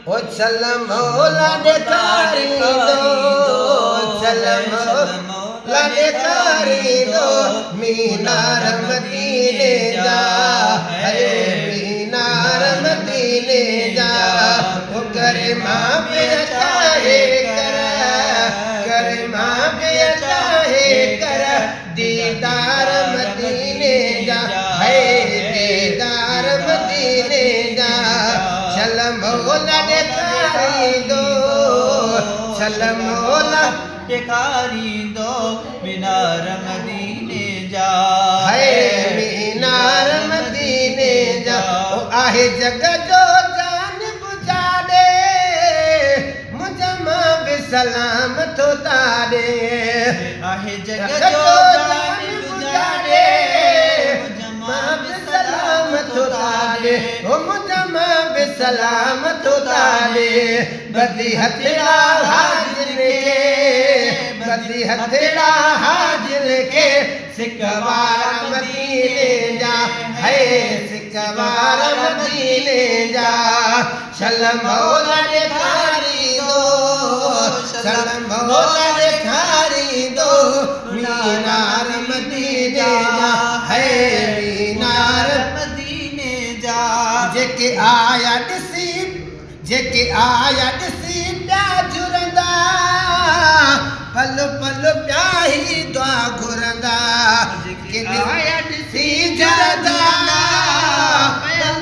ओ चल मौला देखारी दो, चल मौला देखारी दो, मीनार मदीने जा, है मीनार मदीने जा। ओ करे माँ पे चाहे कर, करे माँ पे चाहे कर, दीदार मदीने जा, है दीदार मदीने जा। चल मौला देखारी दो, चल मौला देखारी दो, मीनार मदीने जा, है मीनार मदीने जा। ओ आहे जग जो जान बुझा दे, मुझे माँ भी सलाम तो तारे। आहे जग जो जान बुझा दे, माँ भी सलाम तो तारे, ओ मुझे माँ भी सलाम तो तारे। बदी हथेड़ा हाजिर के, बदी हथेड़ा हाजिर के, सिकवार मदीने जा, है सिकवार मदीने जा। चल मौला देखारी दो, चल मौला देखारी दो, मीनार मदीने जा, है मीनार मदीने जा। जेके आया ॾिसी, जेके आया ॾिसी प्या जुरंदा, पल पल प्या ही दुआ घुरंदा। जेके आया ॾिसी जुरंदा,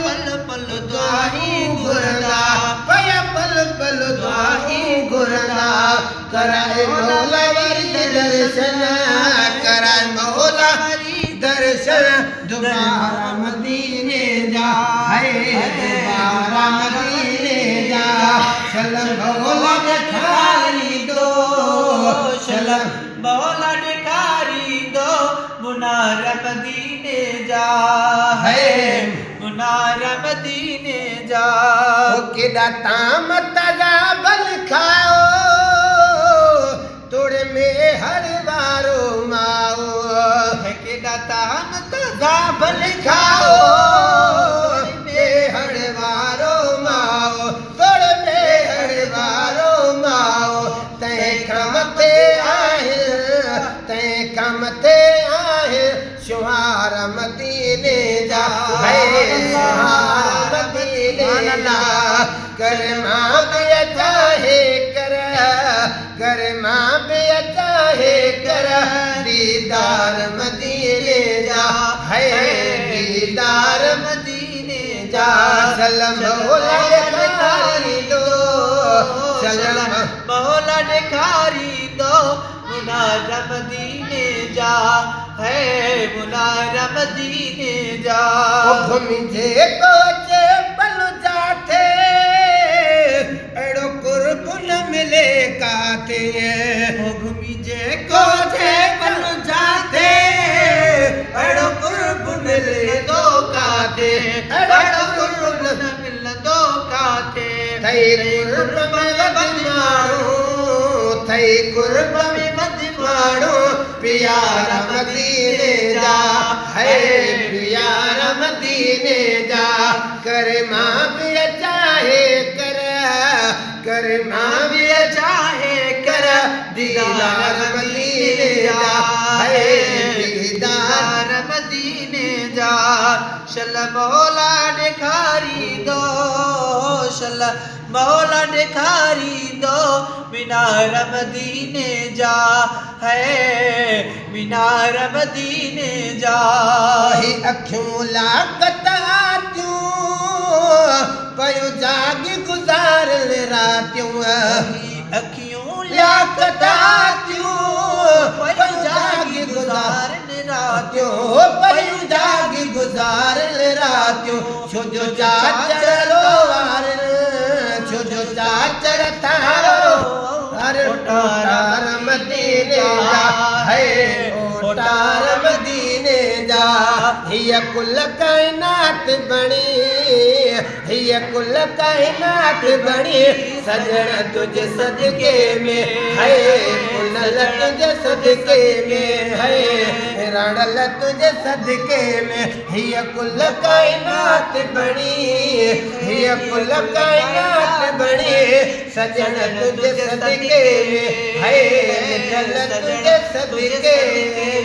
पल पल दुआ ही घुरंदा, पया पल पल दुआ ही घुरंदा। कराए मौला वरी दर्शन, कराए मौला वरी दर्शन, दोबारा मदीने जा, है दोबारा मदीने जा। चल मौला देखारी दो, चल मौला देखारी दो, मुनार मदीने जा, है मुनार मदीने जा। ओ केॾा ताम तजा बल खाओ, तोड़े में हर वारो माओ। है केॾा ताम तजा भल खाओ में हर वारो माओ, तोड़े में हर वारो माओ। तैं कम ते आहे, तैं कम ते आहे, शुहार मदीने जा, है शुहार मदीने जा। कर माँ भी चाहे कर, कर माँ भी चाहे कर, दीदार मदीने जा, है दीदार मदीने जा। चल मौला देखारी दो, चल मौला देखारी दो, मुनार मदीने जा, है मुनार मदीने जा। ओ घुमी जे कोचे पल जाते, एड़ो कुर्ब न मिले काते। ओ घुमी जे कोचे पल जाते, एड़ो कुर्ब मिले दो काते, एड़ो कुर्ब न मिल दो काते। थई कुर्ब में वध माण्हू, थई कुर्ब में वध माण्हू, प्यार मदीने जा, है प्यार मदीने जा। कर माँ भी चाहे कर, कर माँ भी चाहे कर, दीदार मदीने जा, है दीदार मदीने जा। चल मौला देखारी दो, चल मौला देखारी दो, मीनार मदीने जा, है मीनार मदीने जा। ही अखियूं लाकत आतियूं, पयो जागी गुज़ारल रातियूं। अखियूं लाकत आतियूं, पयो जागी गुज़ारल रातियूं, पयो जागी गुज़ारल रातियूं। छो जो चाचर वार, छो जो चाचर थारो, अरे ओटार मदीने जा, है ओटार मदीने जा। हिय कुल कायनात बणी, हिय कुल कायनात बणी, सजण तुझे सदके में, है कुल तुझे सदके में, है रणल तुझे सदके में। हिय कुल कायनात बणी, कुल कायनात बणी सजन तुझे सदके में है निठल तुझे सदके